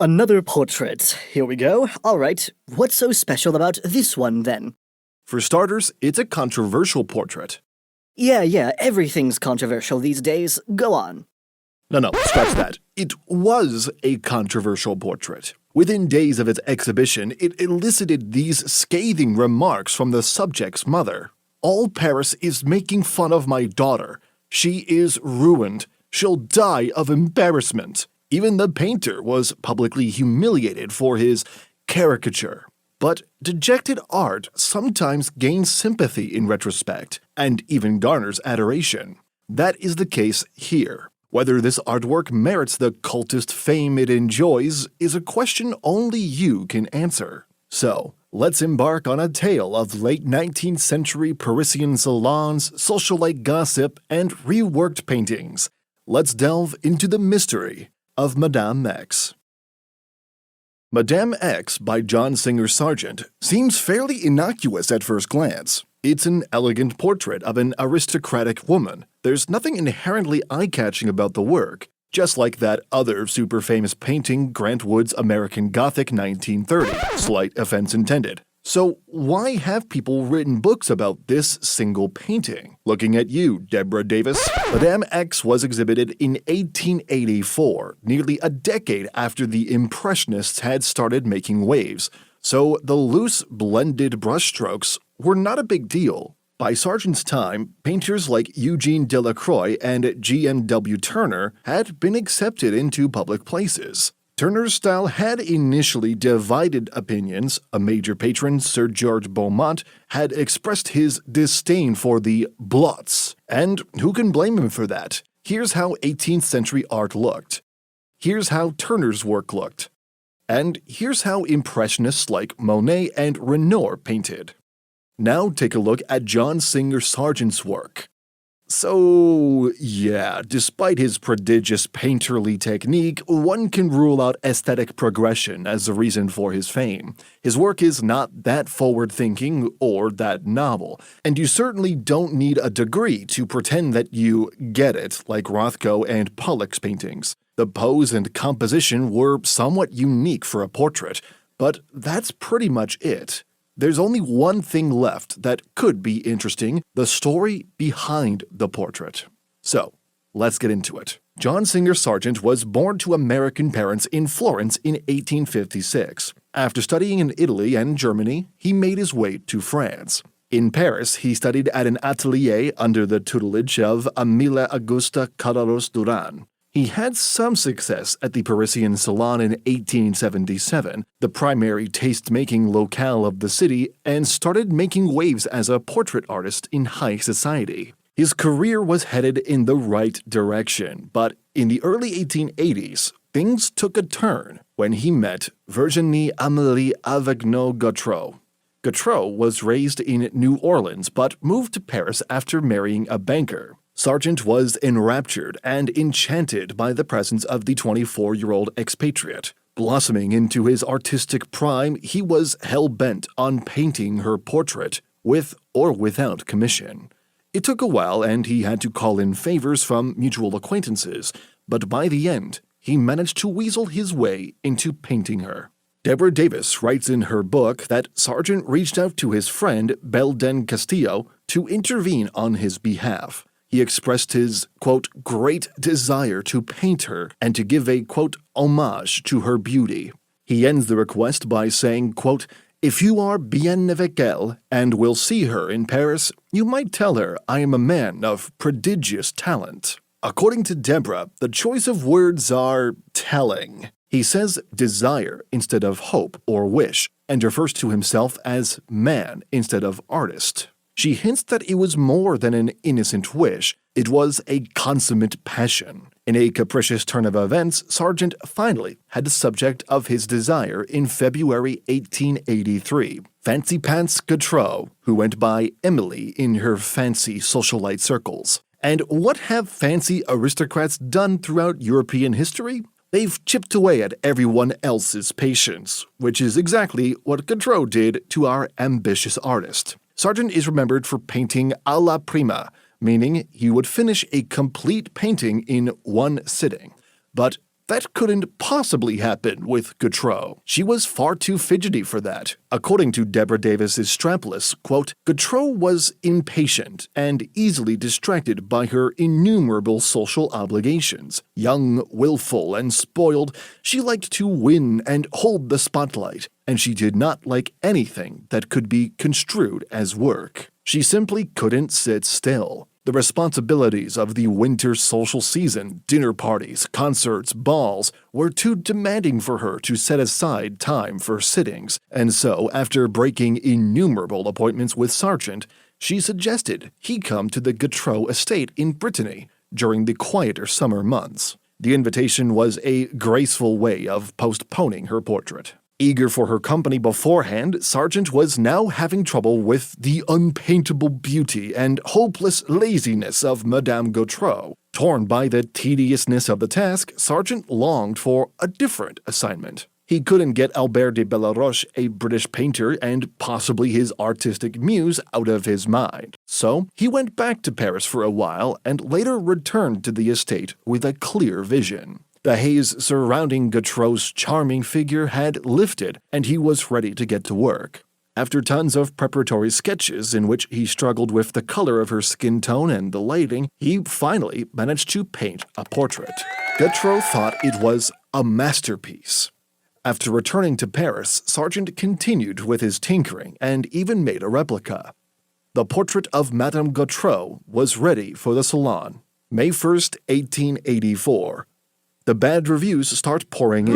Another portrait. Here we go. All right, what's so special about this one then? For starters, it's a controversial portrait. Yeah, everything's controversial these days. Go on. No, scratch that. It was a controversial portrait. Within days of its exhibition, it elicited these scathing remarks from the subject's mother. "All Paris is making fun of my daughter. She is ruined. She'll die of embarrassment." Even the painter was publicly humiliated for his caricature. But dejected art sometimes gains sympathy in retrospect, and even garners adoration. That is the case here. Whether this artwork merits the cultist fame it enjoys is a question only you can answer. So, let's embark on a tale of late 19th century Parisian salons, socialite gossip, and reworked paintings. Let's delve into the mystery of Madame X. Madame X by John Singer Sargent seems fairly innocuous at first glance. It's an elegant portrait of an aristocratic woman. There's nothing inherently eye-catching about the work, just like that other super-famous painting, Grant Wood's American Gothic 1930, slight offense intended. So why have people written books about this single painting? Looking at you, Deborah Davis. Madame X was exhibited in 1884, nearly a decade after the Impressionists had started making waves, so the loose, blended brushstrokes were not a big deal. By Sargent's time, painters like Eugene Delacroix and G.M.W. Turner had been accepted into public places. Turner's style had initially divided opinions. A major patron, Sir George Beaumont, had expressed his disdain for the blots, and who can blame him for that? Here's how 18th century art looked. Here's how Turner's work looked. And here's how Impressionists like Monet and Renoir painted. Now take a look at John Singer Sargent's work. So, yeah, despite his prodigious painterly technique, one can rule out aesthetic progression as the reason for his fame. His work is not that forward-thinking or that novel, and you certainly don't need a degree to pretend that you get it, like Rothko and Pollock's paintings. The pose and composition were somewhat unique for a portrait, but that's pretty much it. There's only one thing left that could be interesting: the story behind the portrait. So, let's get into it. John Singer Sargent was born to American parents in Florence in 1856. After studying in Italy and Germany, he made his way to France. In Paris, he studied at an atelier under the tutelage of Amelia Augusta Carlos Duran. He had some success at the Parisian Salon in 1877, the primary taste-making locale of the city, and started making waves as a portrait artist in high society. His career was headed in the right direction, but in the early 1880s, things took a turn when he met Virginie Amélie Avegno-Gautreau. Gautreau was raised in New Orleans but moved to Paris after marrying a banker. Sargent was enraptured and enchanted by the presence of the 24-year-old expatriate. Blossoming into his artistic prime, he was hell-bent on painting her portrait, with or without commission. It took a while, and he had to call in favors from mutual acquaintances, but by the end, he managed to weasel his way into painting her. Deborah Davis writes in her book that Sargent reached out to his friend Belden Castillo to intervene on his behalf. He expressed his, quote, great desire to paint her and to give a, quote, homage to her beauty. He ends the request by saying, quote, if you are bien avec elle and will see her in Paris, you might tell her I am a man of prodigious talent. According to Deborah, the choice of words are telling. He says desire instead of hope or wish, and refers to himself as man instead of artist. She hints that it was more than an innocent wish, it was a consummate passion. In a capricious turn of events, Sargent finally had the subject of his desire in February 1883, Fancy Pants Gautreau, who went by Emily in her fancy socialite circles. And what have fancy aristocrats done throughout European history? They've chipped away at everyone else's patience, which is exactly what Gautreau did to our ambitious artist. Sargent is remembered for painting à la prima, meaning he would finish a complete painting in one sitting. But that couldn't possibly happen with Gautreau. She was far too fidgety for that. According to Deborah Davis's strapless, quote, Gautreau was impatient and easily distracted by her innumerable social obligations. Young, willful, and spoiled, she liked to win and hold the spotlight, and she did not like anything that could be construed as work. She simply couldn't sit still. The responsibilities of the winter social season, dinner parties, concerts, balls, were too demanding for her to set aside time for sittings, and so, after breaking innumerable appointments with Sargent, she suggested he come to the Gautreau estate in Brittany during the quieter summer months. The invitation was a graceful way of postponing her portrait. Eager for her company beforehand, Sargent was now having trouble with the unpaintable beauty and hopeless laziness of Madame Gautreau. Torn by the tediousness of the task, Sargent longed for a different assignment. He couldn't get Albert de Bellaroche, a British painter and possibly his artistic muse, out of his mind. So he went back to Paris for a while and later returned to the estate with a clear vision. The haze surrounding Gautreau's charming figure had lifted, and he was ready to get to work. After tons of preparatory sketches in which he struggled with the color of her skin tone and the lighting, he finally managed to paint a portrait. Gautreau thought it was a masterpiece. After returning to Paris, Sargent continued with his tinkering and even made a replica. The portrait of Madame Gautreau was ready for the Salon. May 1st, 1884. The bad reviews start pouring in.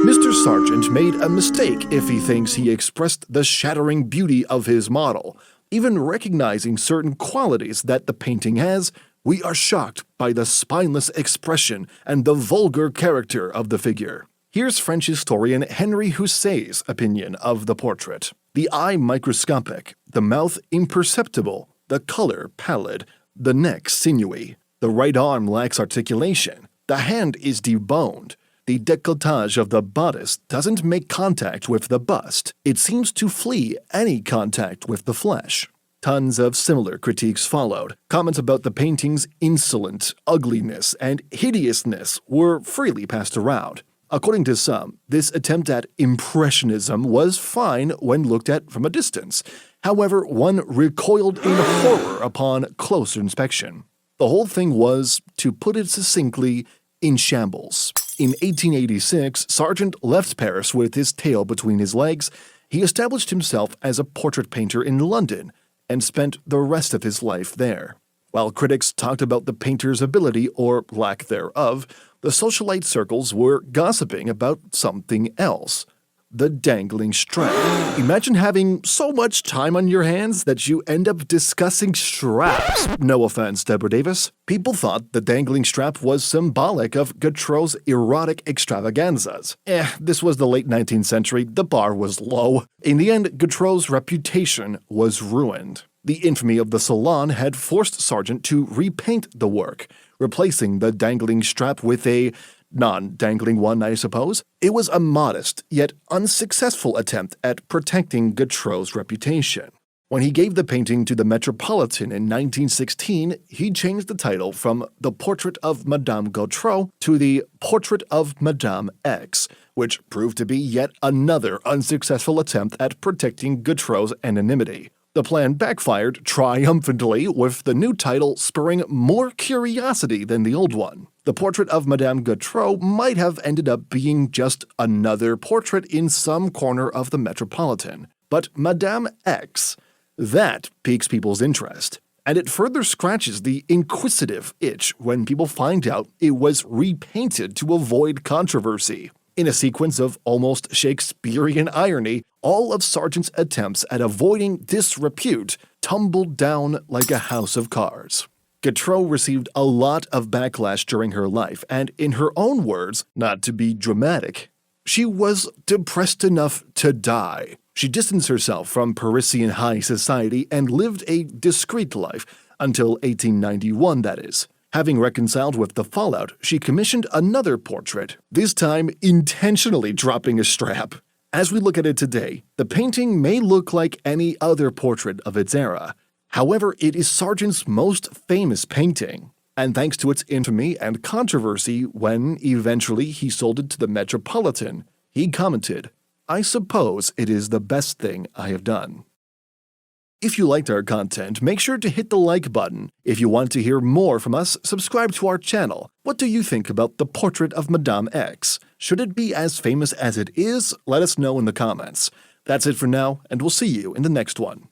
Mr. Sargent made a mistake if he thinks he expressed the shattering beauty of his model. Even recognizing certain qualities that the painting has, we are shocked by the spineless expression and the vulgar character of the figure. Here's French historian Henry Houssaye's opinion of the portrait. The eye microscopic, the mouth imperceptible, the color pallid, the neck sinewy. The right arm lacks articulation. The hand is deboned. The décolletage of the bodice doesn't make contact with the bust. It seems to flee any contact with the flesh. Tons of similar critiques followed. Comments about the painting's insolent ugliness and hideousness were freely passed around. According to some, this attempt at impressionism was fine when looked at from a distance. However, one recoiled in horror upon closer inspection. The whole thing was, to put it succinctly, in shambles. In 1886, Sargent left Paris with his tail between his legs. He established himself as a portrait painter in London and spent the rest of his life there. While critics talked about the painter's ability or lack thereof, the socialite circles were gossiping about something else. The dangling strap. Imagine having so much time on your hands that you end up discussing straps. No offense, Deborah Davis. People thought the dangling strap was symbolic of Gautreau's erotic extravaganzas. This was the late 19th century. The bar was low. In the end, Gautreau's reputation was ruined. The infamy of the Salon had forced Sargent to repaint the work, replacing the dangling strap with a non-dangling one, I suppose. It was a modest, yet unsuccessful attempt at protecting Gautreau's reputation. When he gave the painting to the Metropolitan in 1916, he changed the title from The Portrait of Madame Gautreau to The Portrait of Madame X, which proved to be yet another unsuccessful attempt at protecting Gautreau's anonymity. The plan backfired triumphantly, with the new title spurring more curiosity than the old one. The Portrait of Madame Gautreau might have ended up being just another portrait in some corner of the Metropolitan. But Madame X, that piques people's interest. And it further scratches the inquisitive itch when people find out it was repainted to avoid controversy. In a sequence of almost Shakespearean irony, all of Sargent's attempts at avoiding disrepute tumbled down like a house of cards. Gautreau received a lot of backlash during her life, and in her own words, not to be dramatic, she was depressed enough to die. She distanced herself from Parisian high society and lived a discreet life, until 1891, that is. Having reconciled with the fallout, she commissioned another portrait, this time intentionally dropping a strap. As we look at it today, the painting may look like any other portrait of its era. However, it is Sargent's most famous painting. and thanks to its infamy and controversy when, eventually, he sold it to the Metropolitan, he commented, "I suppose it is the best thing I have done." If you liked our content, make sure to hit the like button. If you want to hear more from us, subscribe to our channel. What do you think about the portrait of Madame X? Should it be as famous as it is? Let us know in the comments. That's it for now, and we'll see you in the next one.